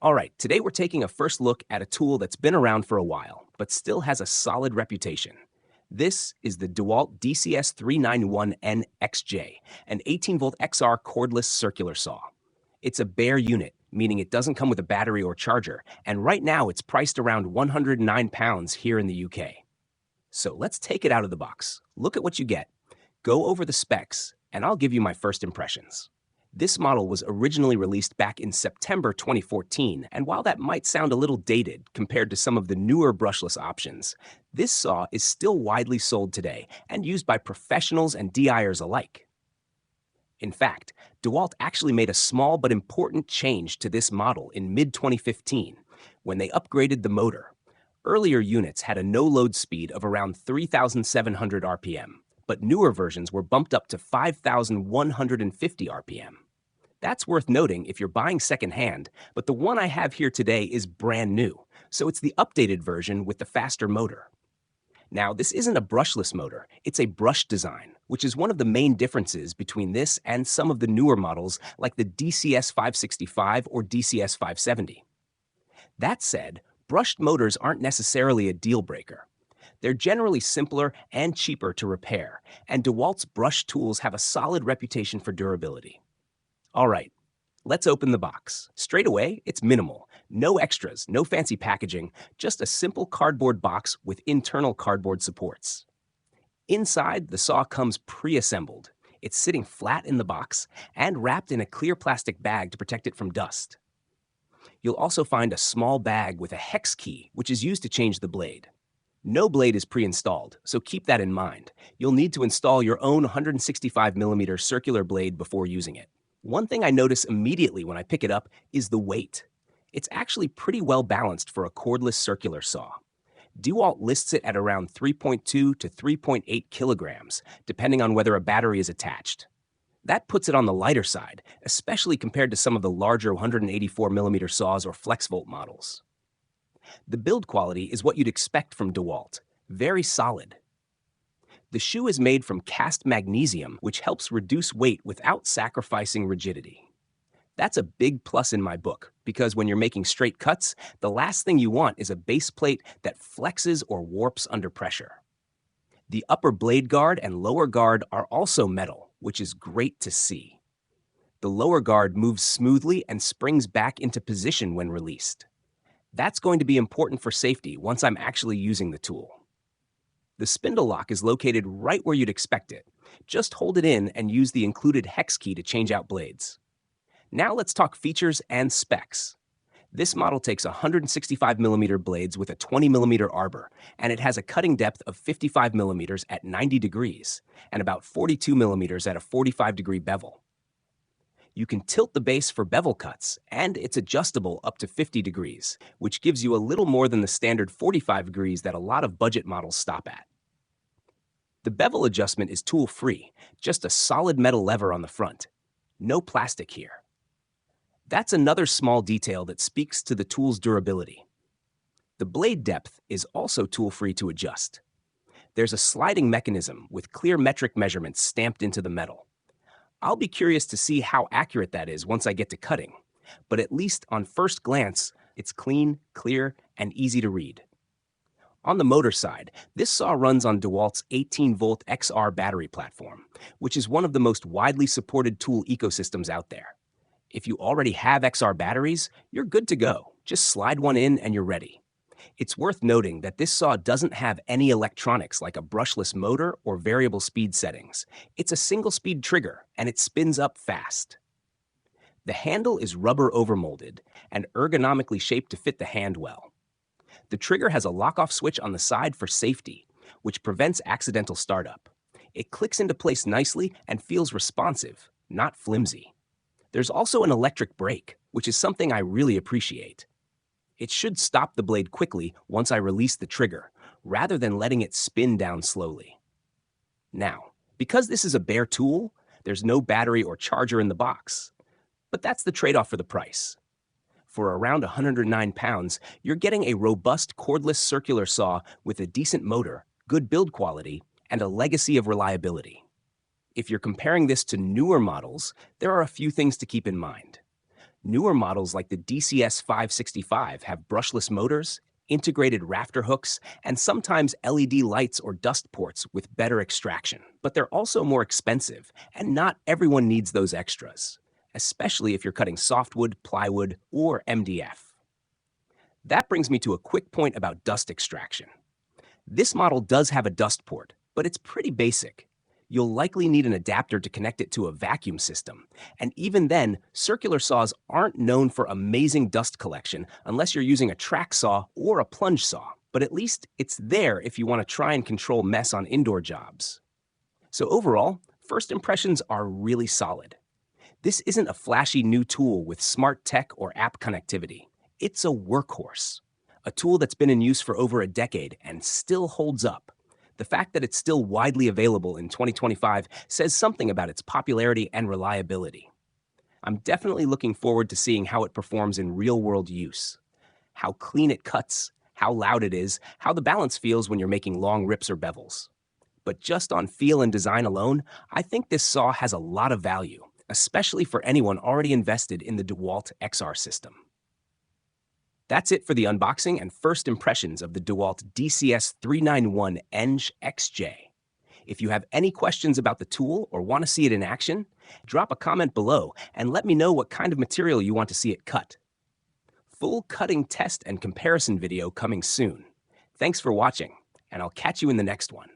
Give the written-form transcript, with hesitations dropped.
All right, today we're taking a first look at a tool that's been around for a while, but still has a solid reputation. This is the DEWALT DCS391N-XJ, an 18-volt XR cordless circular saw. It's a bare unit, meaning it doesn't come with a battery or charger, and right now it's priced around £109 here in the UK. So let's take it out of the box. Look at what you get. Go over the specs, and I'll give you my first impressions. This model was originally released back in September 2014, and while that might sound a little dated compared to some of the newer brushless options, this saw is still widely sold today and used by professionals and DIYers alike. In fact, DEWALT actually made a small but important change to this model in mid-2015 when they upgraded the motor. Earlier units had a no-load speed of around 3,700 RPM, but newer versions were bumped up to 5,150 RPM. That's worth noting if you're buying secondhand, but the one I have here today is brand new, so it's the updated version with the faster motor. Now, this isn't a brushless motor, it's a brushed design, which is one of the main differences between this and some of the newer models like the DCS565 or DCS570. That said, brushed motors aren't necessarily a deal breaker. They're generally simpler and cheaper to repair, and DEWALT's brushed tools have a solid reputation for durability. All right, let's open the box. Straight away, it's minimal. No extras, no fancy packaging, just a simple cardboard box with internal cardboard supports. Inside, the saw comes pre-assembled. It's sitting flat in the box and wrapped in a clear plastic bag to protect it from dust. You'll also find a small bag with a hex key, which is used to change the blade. No blade is pre-installed, so keep that in mind. You'll need to install your own 165mm circular blade before using it. One thing I notice immediately when I pick it up is the weight. It's actually pretty well balanced for a cordless circular saw. DEWALT lists it at around 3.2 to 3.8 kilograms, depending on whether a battery is attached. That puts it on the lighter side, especially compared to some of the larger 184mm saws or FlexVolt models. The build quality is what you'd expect from DEWALT, very solid. The shoe is made from cast magnesium, which helps reduce weight without sacrificing rigidity. That's a big plus in my book, because when you're making straight cuts, the last thing you want is a base plate that flexes or warps under pressure. The upper blade guard and lower guard are also metal, which is great to see. The lower guard moves smoothly and springs back into position when released. That's going to be important for safety once I'm actually using the tool. The spindle lock is located right where you'd expect it. Just hold it in and use the included hex key to change out blades. Now let's talk features and specs. This model takes 165mm blades with a 20mm arbor, and it has a cutting depth of 55mm at 90 degrees and about 42mm at a 45-degree bevel. You can tilt the base for bevel cuts, and it's adjustable up to 50 degrees, which gives you a little more than the standard 45 degrees that a lot of budget models stop at. The bevel adjustment is tool-free, just a solid metal lever on the front. No plastic here. That's another small detail that speaks to the tool's durability. The blade depth is also tool-free to adjust. There's a sliding mechanism with clear metric measurements stamped into the metal. I'll be curious to see how accurate that is once I get to cutting, but at least on first glance, it's clean, clear, and easy to read. On the motor side, this saw runs on DEWALT's 18-volt XR battery platform, which is one of the most widely supported tool ecosystems out there. If you already have XR batteries, you're good to go. Just slide one in and you're ready. It's worth noting that this saw doesn't have any electronics like a brushless motor or variable speed settings. It's a single-speed trigger, and it spins up fast. The handle is rubber overmolded and ergonomically shaped to fit the hand well. The trigger has a lock-off switch on the side for safety, which prevents accidental startup. It clicks into place nicely and feels responsive, not flimsy. There's also an electric brake, which is something I really appreciate. It should stop the blade quickly once I release the trigger, rather than letting it spin down slowly. Now, because this is a bare tool, there's no battery or charger in the box. But that's the trade-off for the price. For around £109, you're getting a robust cordless circular saw with a decent motor, good build quality, and a legacy of reliability. If you're comparing this to newer models, there are a few things to keep in mind. Newer models like the DCS565 have brushless motors, integrated rafter hooks, and sometimes LED lights or dust ports with better extraction. But they're also more expensive, and not everyone needs those extras, especially if you're cutting softwood, plywood, or MDF. That brings me to a quick point about dust extraction. This model does have a dust port, but it's pretty basic. You'll likely need an adapter to connect it to a vacuum system, and even then, circular saws aren't known for amazing dust collection unless you're using a track saw or a plunge saw, but at least it's there if you want to try and control mess on indoor jobs. So overall, first impressions are really solid. This isn't a flashy new tool with smart tech or app connectivity. It's a workhorse, a tool that's been in use for over a decade and still holds up. The fact that it's still widely available in 2025 says something about its popularity and reliability. I'm definitely looking forward to seeing how it performs in real-world use. How clean it cuts, how loud it is, how the balance feels when you're making long rips or bevels. But just on feel and design alone, I think this saw has a lot of value, especially for anyone already invested in the DEWALT XR system. That's it for the unboxing and first impressions of the DEWALT DCS391N-XJ. If you have any questions about the tool or want to see it in action, drop a comment below and let me know what kind of material you want to see it cut. Full cutting test and comparison video coming soon. Thanks for watching, and I'll catch you in the next one.